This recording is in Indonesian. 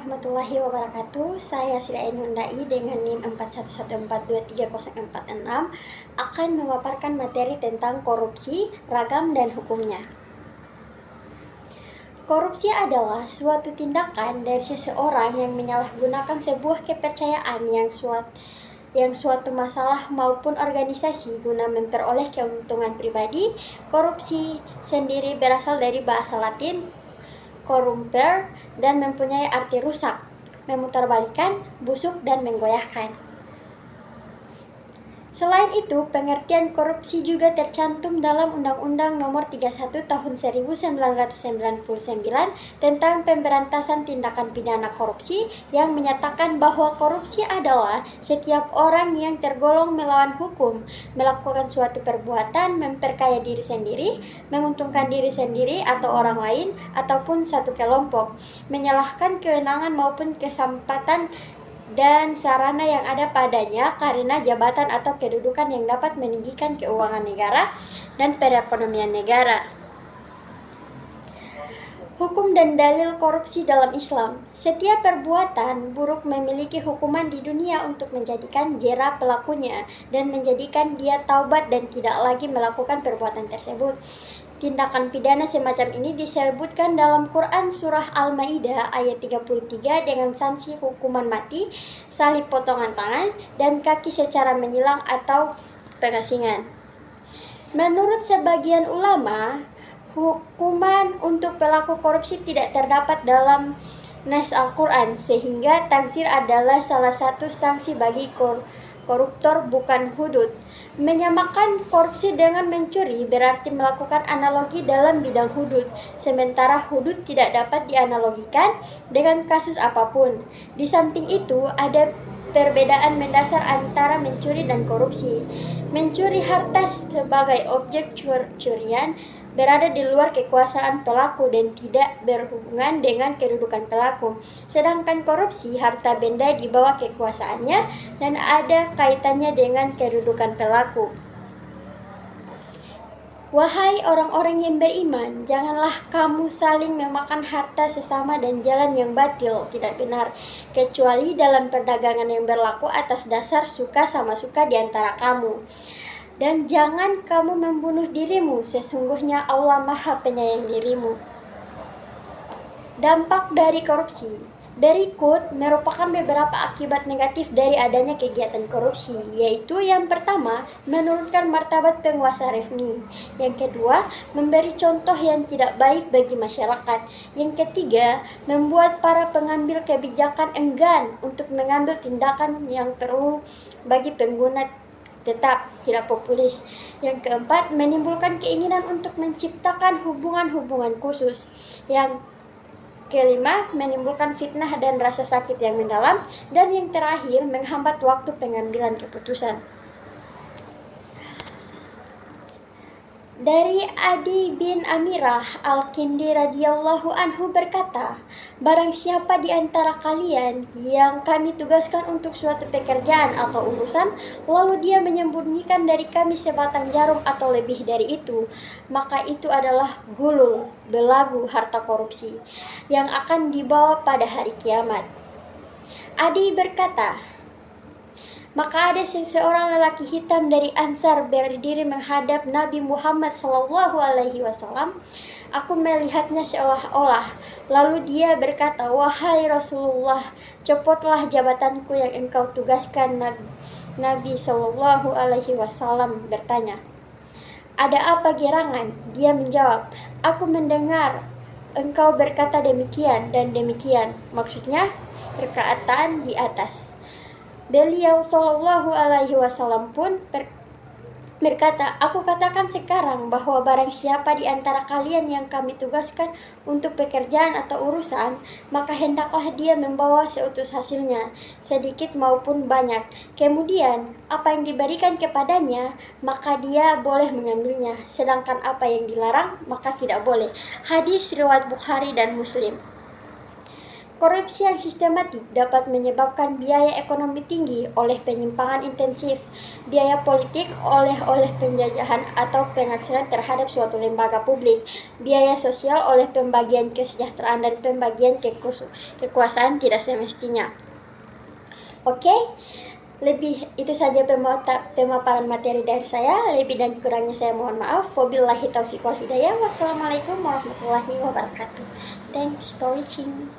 warahmatullahi wabarakatuh. Saya Sri Ainun Dai dengan NIM 4114230446 akan memaparkan materi tentang korupsi, ragam, dan hukumnya. Korupsi adalah suatu tindakan dari seseorang yang menyalahgunakan sebuah kepercayaan yang suatu masalah maupun organisasi guna memperoleh keuntungan pribadi. Korupsi sendiri berasal dari bahasa Latin corrumper dan mempunyai arti rusak, memutarbalikkan, busuk, dan menggoyahkan. Selain itu, pengertian korupsi juga tercantum dalam Undang-Undang Nomor 31 Tahun 1999 tentang Pemberantasan Tindakan Pidana Korupsi yang menyatakan bahwa korupsi adalah setiap orang yang tergolong melawan hukum, melakukan suatu perbuatan, memperkaya diri sendiri, menguntungkan diri sendiri atau orang lain, ataupun satu kelompok, menyalahkan kewenangan maupun kesempatan dan sarana yang ada padanya karena jabatan atau kedudukan yang dapat meninggikan keuangan negara dan perekonomian negara. Hukum dan dalil korupsi dalam Islam. Setiap perbuatan buruk memiliki hukuman di dunia untuk menjadikan jera pelakunya dan menjadikan dia taubat dan tidak lagi melakukan perbuatan tersebut. Tindakan pidana semacam ini disebutkan dalam Quran Surah Al-Maidah ayat 33 dengan sanksi hukuman mati, salib potongan tangan, dan kaki secara menyilang atau pengasingan. Menurut sebagian ulama, hukuman untuk pelaku korupsi tidak terdapat dalam nas Al-Quran, sehingga takzir adalah salah satu sanksi bagi koruptor, bukan hudud. Menyamakan korupsi dengan mencuri berarti melakukan analogi dalam bidang hudud, sementara hudud tidak dapat dianalogikan dengan kasus apapun. Di samping itu, ada perbedaan mendasar antara mencuri dan korupsi. Mencuri harta sebagai objek curian berada di luar kekuasaan pelaku dan tidak berhubungan dengan kedudukan pelaku. Sedangkan korupsi, harta benda di bawah kekuasaannya dan ada kaitannya dengan kedudukan pelaku. Wahai orang-orang yang beriman, janganlah kamu saling memakan harta sesama dan jalan yang batil, tidak benar, kecuali dalam perdagangan yang berlaku atas dasar suka sama suka di antara kamu. Dan jangan kamu membunuh dirimu, sesungguhnya Allah Maha Penyayang dirimu. Dampak dari korupsi. Berikut merupakan beberapa akibat negatif dari adanya kegiatan korupsi, yaitu yang pertama, menurunkan martabat penguasa resmi. Yang kedua, memberi contoh yang tidak baik bagi masyarakat. Yang ketiga, membuat para pengambil kebijakan enggan untuk mengambil tindakan yang perlu bagi pengguna tetap tidak populis. Yang keempat, menimbulkan keinginan untuk menciptakan hubungan-hubungan khusus. Yang kelima, menimbulkan fitnah dan rasa sakit yang mendalam. Dan yang terakhir, menghambat waktu pengambilan keputusan. Dari Adi bin Amirah Al-Kindi radhiyallahu anhu berkata, barang siapa di antara kalian yang kami tugaskan untuk suatu pekerjaan atau urusan, lalu dia menyembunyikan dari kami sebatang jarum atau lebih dari itu, maka itu adalah gulul, belagu harta korupsi, yang akan dibawa pada hari kiamat. Adi berkata, maka ada seseorang lelaki hitam dari Ansar berdiri menghadap Nabi Muhammad SAW. Aku melihatnya seolah-olah. Lalu dia berkata, wahai Rasulullah, copotlah jabatanku yang engkau tugaskan. Nabi SAW bertanya, ada apa gerangan? Dia menjawab, aku mendengar engkau berkata demikian dan demikian. Maksudnya perkataan di atas. Beliau SAW pun berkata, aku katakan sekarang bahwa barang siapa di antara kalian yang kami tugaskan untuk pekerjaan atau urusan, maka hendaklah dia membawa seutus hasilnya, sedikit maupun banyak. Kemudian, apa yang diberikan kepadanya, maka dia boleh mengambilnya. Sedangkan apa yang dilarang, maka tidak boleh. Hadis riwayat Bukhari dan Muslim. Korupsi yang sistematik dapat menyebabkan biaya ekonomi tinggi oleh penyimpangan intensif, biaya politik oleh penjajahan atau pengaksian terhadap suatu lembaga publik, biaya sosial oleh pembagian kesejahteraan dan pembagian kekuasaan tidak semestinya. Oke, itu saja pemaparan materi dari saya. Lebih dan kurangnya saya mohon maaf. Wabillahi taufiq wal hidayah. Wassalamualaikum warahmatullahi wabarakatuh. Thanks for watching.